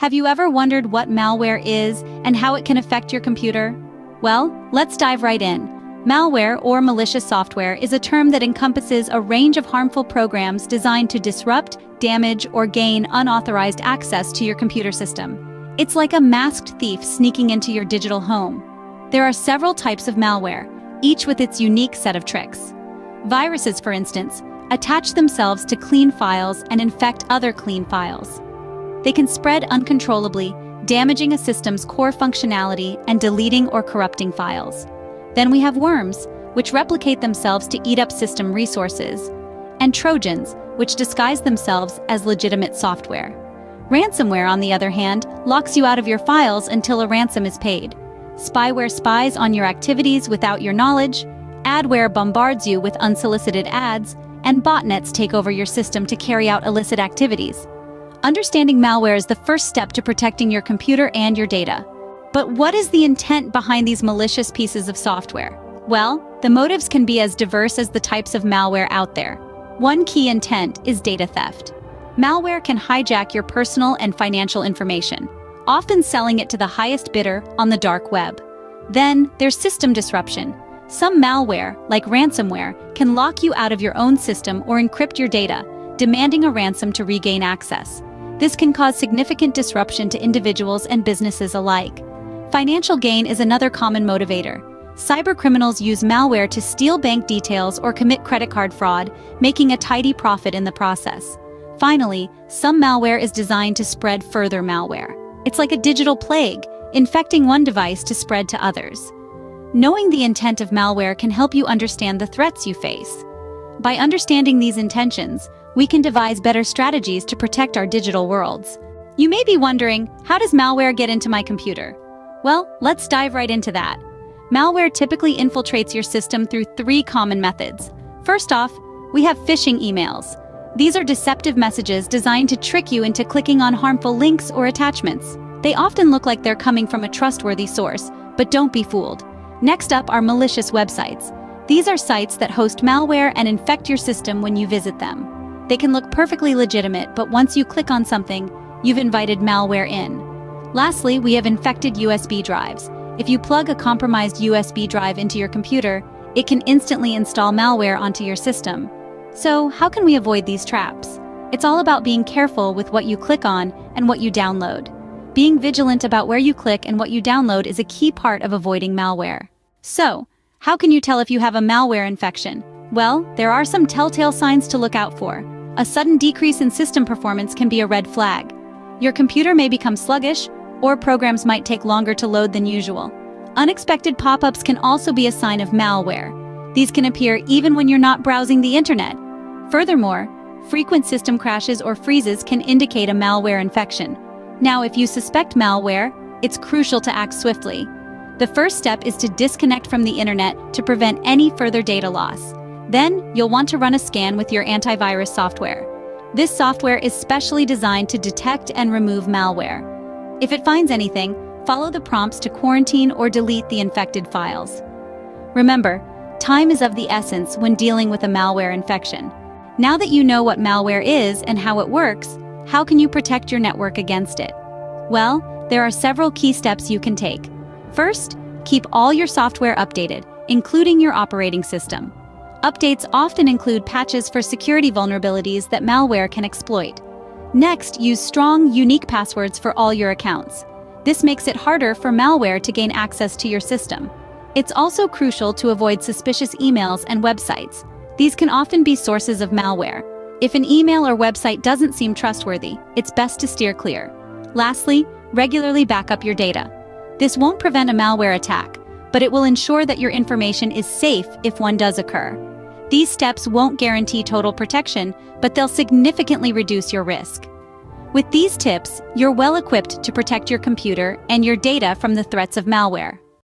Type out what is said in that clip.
Have you ever wondered what malware is and how it can affect your computer? Well, let's dive right in. Malware, or malicious software, is a term that encompasses a range of harmful programs designed to disrupt, damage, or gain unauthorized access to your computer system. It's like a masked thief sneaking into your digital home. There are several types of malware, each with its unique set of tricks. Viruses, for instance, attach themselves to clean files and infect other clean files. They can spread uncontrollably, damaging a system's core functionality and deleting or corrupting files. Then we have worms, which replicate themselves to eat up system resources, and trojans, which disguise themselves as legitimate software. Ransomware, on the other hand, locks you out of your files until a ransom is paid. Spyware spies on your activities without your knowledge, adware bombards you with unsolicited ads, and botnets take over your system to carry out illicit activities. Understanding malware is the first step to protecting your computer and your data. But what is the intent behind these malicious pieces of software? Well, the motives can be as diverse as the types of malware out there. One key intent is data theft. Malware can hijack your personal and financial information, often selling it to the highest bidder on the dark web. Then there's system disruption. Some malware, like ransomware, can lock you out of your own system or encrypt your data, demanding a ransom to regain access. This can cause significant disruption to individuals and businesses alike. Financial gain is another common motivator. Cybercriminals use malware to steal bank details or commit credit card fraud, making a tidy profit in the process. Finally, some malware is designed to spread further malware. It's like a digital plague, infecting one device to spread to others. Knowing the intent of malware can help you understand the threats you face. By understanding these intentions, we can devise better strategies to protect our digital worlds. You may be wondering, how does malware get into my computer? Well, let's dive right into that. Malware typically infiltrates your system through three common methods. First off, we have phishing emails. These are deceptive messages designed to trick you into clicking on harmful links or attachments. They often look like they're coming from a trustworthy source, but don't be fooled. Next up are malicious websites. These are sites that host malware and infect your system when you visit them. They can look perfectly legitimate, but once you click on something, you've invited malware in. Lastly, we have infected USB drives. If you plug a compromised USB drive into your computer, it can instantly install malware onto your system. So, how can we avoid these traps? It's all about being careful with what you click on and what you download. Being vigilant about where you click and what you download is a key part of avoiding malware. So, how can you tell if you have a malware infection? Well, there are some telltale signs to look out for. A sudden decrease in system performance can be a red flag. Your computer may become sluggish, or programs might take longer to load than usual. Unexpected pop-ups can also be a sign of malware. These can appear even when you're not browsing the internet. Furthermore, frequent system crashes or freezes can indicate a malware infection. Now, if you suspect malware, it's crucial to act swiftly. The first step is to disconnect from the internet to prevent any further data loss. Then, you'll want to run a scan with your antivirus software. This software is specially designed to detect and remove malware. If it finds anything, follow the prompts to quarantine or delete the infected files. Remember, time is of the essence when dealing with a malware infection. Now that you know what malware is and how it works, how can you protect your network against it? Well, there are several key steps you can take. First, keep all your software updated, including your operating system. Updates often include patches for security vulnerabilities that malware can exploit. Next, use strong, unique passwords for all your accounts. This makes it harder for malware to gain access to your system. It's also crucial to avoid suspicious emails and websites. These can often be sources of malware. If an email or website doesn't seem trustworthy, it's best to steer clear. Lastly, regularly back up your data. This won't prevent a malware attack, but it will ensure that your information is safe if one does occur. These steps won't guarantee total protection, but they'll significantly reduce your risk. With these tips, you're well equipped to protect your computer and your data from the threats of malware.